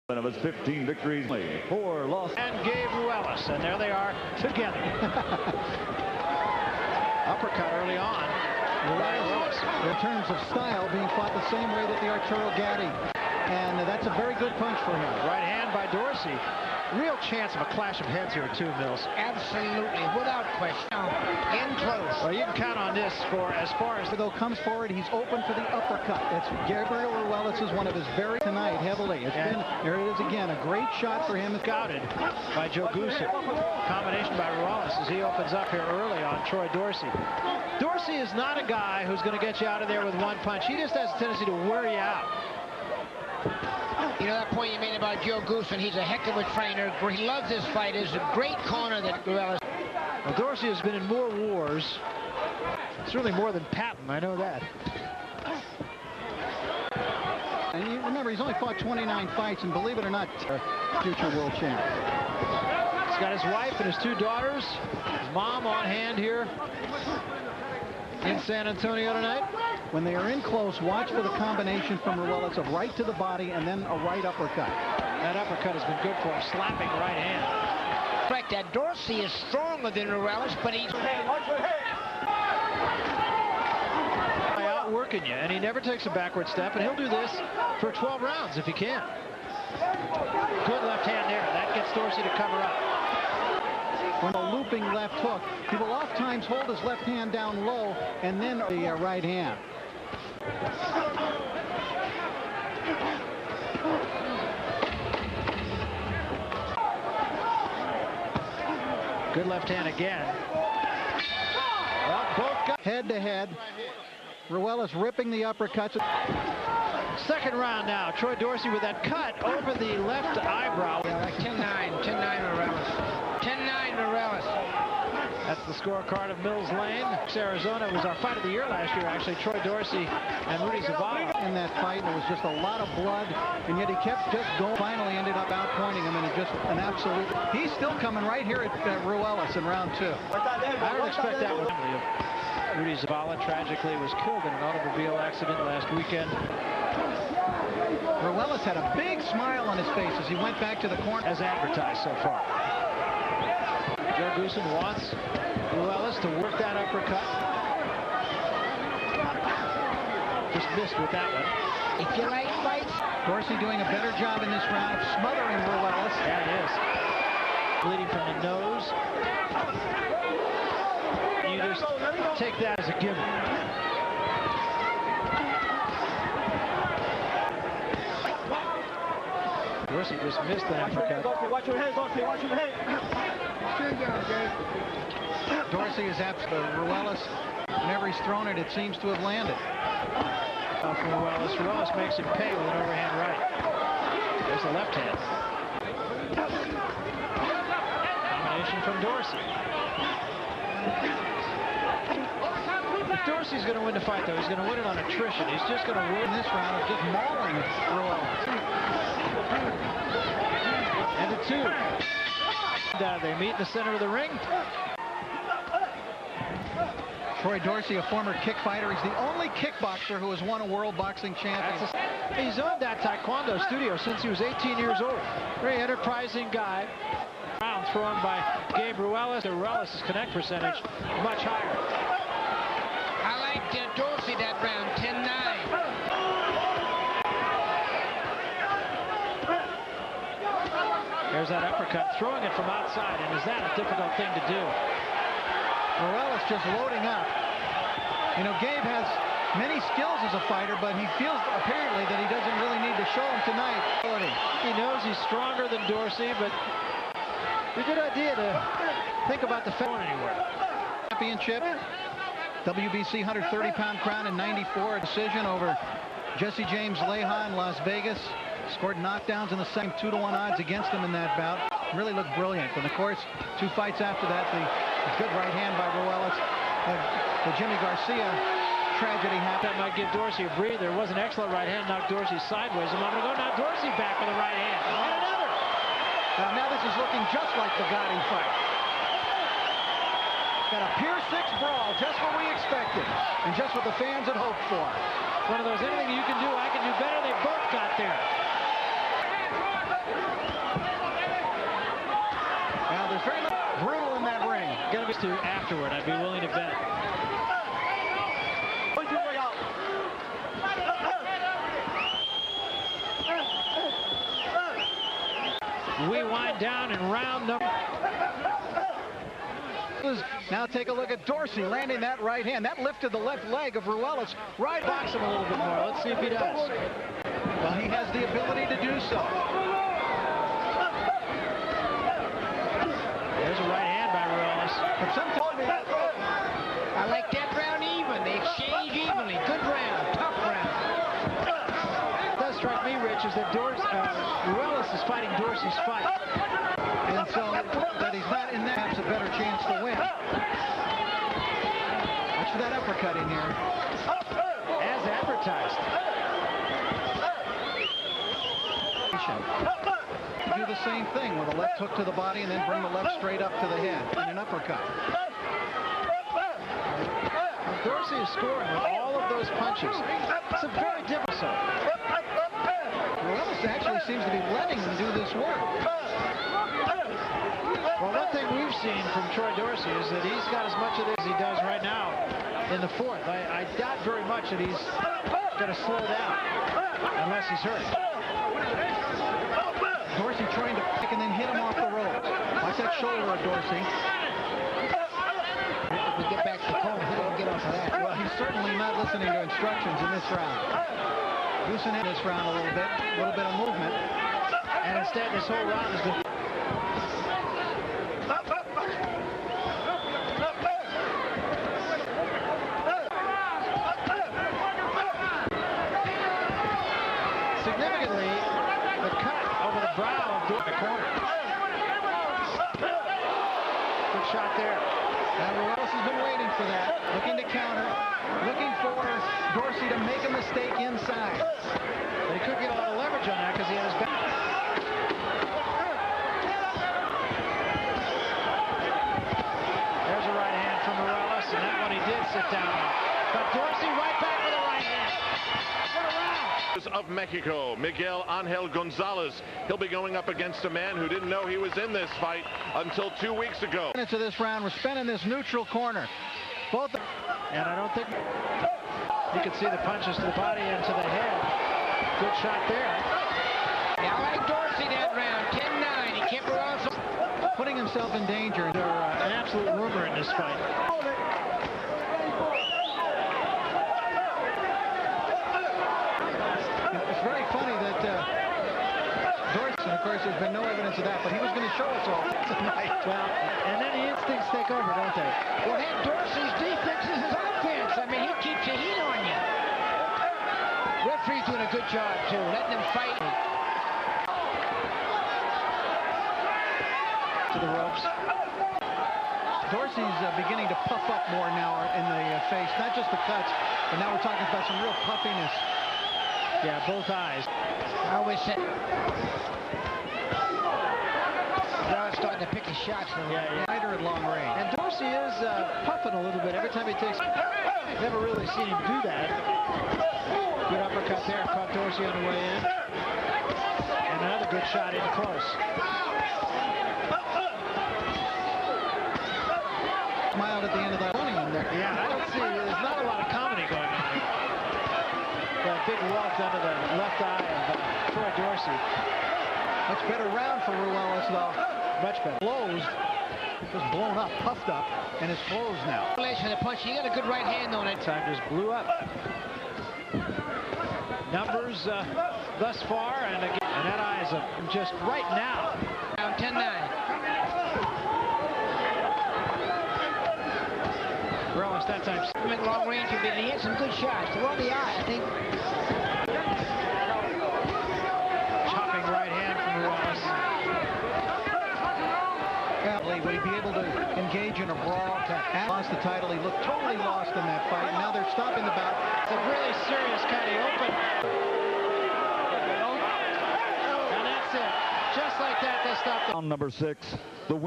Of his 15 victories, 4 losses. And Gabriel Ruelas, and there they are together. Uppercut early on by Ruelas. In terms of style, being fought the same way that the Arturo Gatti, and that's a very good punch for him. Right hand by Dorsey. Real chance of a clash of heads here too, Mills. Absolutely, without question. In close. Well, you can count on this for as far as though comes forward, he's open for the uppercut. That's Gabriel Ruelas is one of his very tonight heavily. It's been there it is again, a great shot for him. Scouted by Joe Gooser. Combination by Ruelas as he opens up here early on Troy Dorsey. Dorsey is not a guy who's going to get you out of there with one punch. He just has a tendency to wear you out. You know that point you made about Joe Goosen, he's a heck of a trainer. He loves his fighters. A great corner that Ruelas. Well, Dorsey has been in more wars. Certainly more than Patton, I know that. And you remember, he's only fought 29 fights, and believe it or not, future world champ. He's got his wife and his 2 daughters. His mom on hand here in San Antonio tonight. When they are in close, watch for the combination from Ruelas of right to the body and then a right uppercut. That uppercut has been good for him, slapping right hand. Correct, that Dorsey is stronger than Ruelas, but he's outworking you, and he never takes a backward step, and he'll do this for 12 rounds if he can. Good left hand there. That gets Dorsey to cover up. On a looping left hook, he will oftentimes hold his left hand down low and then the right hand. Good left hand again. Well, both got head to head. Ruelas ripping the uppercuts. Second round now. Troy Dorsey with that cut over the left eyebrow. Yeah, like 10-9 Ruelas. 10-9 Ruelas. That's the scorecard of Mills Lane. Arizona was our fight of the year last year, actually. Troy Dorsey and Rudy Zavala. In that fight, there was just a lot of blood, and yet he kept just going. Finally ended up outpointing him, and it just an absolute. He's still coming right here at Ruelas in round 2. I don't expect that with Rudy Zavala. Tragically was killed in an automobile accident last weekend. Ruelas had a big smile on his face as he went back to the corner. As advertised so far. Joe Goosen wants Ruelas to work that uppercut. Just missed with that one. If you like fights. Dorsey doing a better job in this round of smothering Ruelas. Yeah, it is. Bleeding from the nose. You just take that as a given. Dorsey just missed the uppercut. Watch your hands, Dorsey. Watch your hands. Dorsey is absolute. Ruelas, whenever he's thrown it, it seems to have landed. From Ruelas. Ruelas makes him pay with an overhand right. There's the left hand. Combination from Dorsey. If Dorsey's going to win the fight, though, he's going to win it on attrition. He's just going to win this round of just mauling Ruelas. And the 2. They meet in the center of the ring. Troy Dorsey, a former kick fighter. He's the only kickboxer who has won a world boxing champion. He's owned that Taekwondo studio since he was 18 years old. Very enterprising guy. Round thrown by Gabriel Ruelas. Ruelas' connect percentage much higher. I like Dorsey that round, 10-9. There's that uppercut, throwing it from outside, and is that a difficult thing to do? Ruelas just loading up. You know, Gabe has many skills as a fighter, but he feels apparently that he doesn't really need to show them tonight. He knows he's stronger than Dorsey, but it's a good idea to think about the phone anywhere. Championship, WBC 130-pound crown in '94, a decision over Jesse James Leha in Las Vegas. Scored knockdowns in the same 2-to-1 odds against him in that bout. Really looked brilliant. And of course, 2 fights after that, the good right hand by Ruelas. The Jimmy Garcia tragedy happened. That might give Dorsey a breather. It was an excellent right hand, knocked Dorsey sideways a moment ago. Now Dorsey back with a right hand. And another. Now this is looking just like the Gatti fight. Got a pure 6 brawl, just what we expected, and just what the fans had hoped for. One of those, anything you can do, I can do better. They both got there. two afterward. I'd be willing to bet. We wind down in round number. Now take a look at Dorsey landing that right hand. That lifted the left leg of Ruelas. Right, Box him a little bit more. Let's see if he does. Well, he has the ability to do so. There's a right hand by Ruelas. But sometimes I like that round even. They exchange evenly. Good round. Tough round. It does strike me, Rich, is that Ruelas is fighting Dorsey's fight. and so that he's not in that, perhaps a better chance to win. Watch for that uppercut in here. As advertised. Do the same thing with a left hook to the body and then bring the left straight up to the head in an uppercut. Dorsey is scoring with all of those punches. It's a very difficult. Ruelas actually seems to be letting him do this work. Well, one thing we've seen from Troy Dorsey is that he's got as much of this as he does right now in the fourth. I doubt very much that he's going to slow down unless he's hurt. Dorsey trying to pick and then hit him off the ropes. Watch that shoulder of Dorsey. If we get back to the corner, he won't get off of that. Well, he's certainly not listening to instructions in this round. Loosen in this round a little bit of movement. And instead, this whole round has been... Significantly, the cut over the brow of the corner. Good shot there. Now Ruelas has been waiting for that, looking to counter, looking for Dorsey to make a mistake inside. But he could get a lot of leverage on that because he had his back. There's a right hand from Ruelas, and that one he did sit down on. But Dorsey right back with a right hand. What a round. Of Mexico, Miguel Angel Gonzalez. He'll be going up against a man who didn't know he was in this fight until 2 weeks ago. Minutes of this round, we're spending this neutral corner. Both, and I don't think you can see the punches to the body and to the head. Good shot there. Yeah, I like Dorsey that round. 10-9. He kept Ruelas putting himself in danger. They're an absolute rumor in this fight. It's very funny that Dorsey, of course, there's been no evidence of that, but he was going to show us all tonight. Well, and then the instincts take over, don't they? Well, that Dorsey's defense is his offense. I mean, he keeps the heat on you. Referee's doing a good job, too, letting them fight. To the ropes. Dorsey's beginning to puff up more now in the face, not just the cuts, but now we're talking about some real puffiness. Yeah, both eyes. I always said. Now it's starting to pick his shots. Yeah. Fighter at long range. And Dorsey is puffing a little bit every time he takes. Never really seen him do that. Good uppercut there, caught Dorsey on the way in. And another good shot in close. Smiled at the end of that running one there. Yeah, I don't see, there's not a lot of comedy going on here. That big welt under the left eye of Troy Dorsey. Much better round for Ruelas, though. Much better. Closed, just blown up, puffed up, and is closed now. The punch. He got a good right hand on it. Time just blew up. Numbers thus far, and again, and that eye is just right now. Down 10-9. Ruelas that time. Went long range a bit, and he had some good shots. They're on the eye, I think. Chopping right hand from Ruelas. Would he be able to engage in a brawl? Lost the title. He looked totally lost in that fight. Now they're stopping the bout. It's a really serious kind of open. And that's it. Just like that, they stopped. Round number 6, the winner.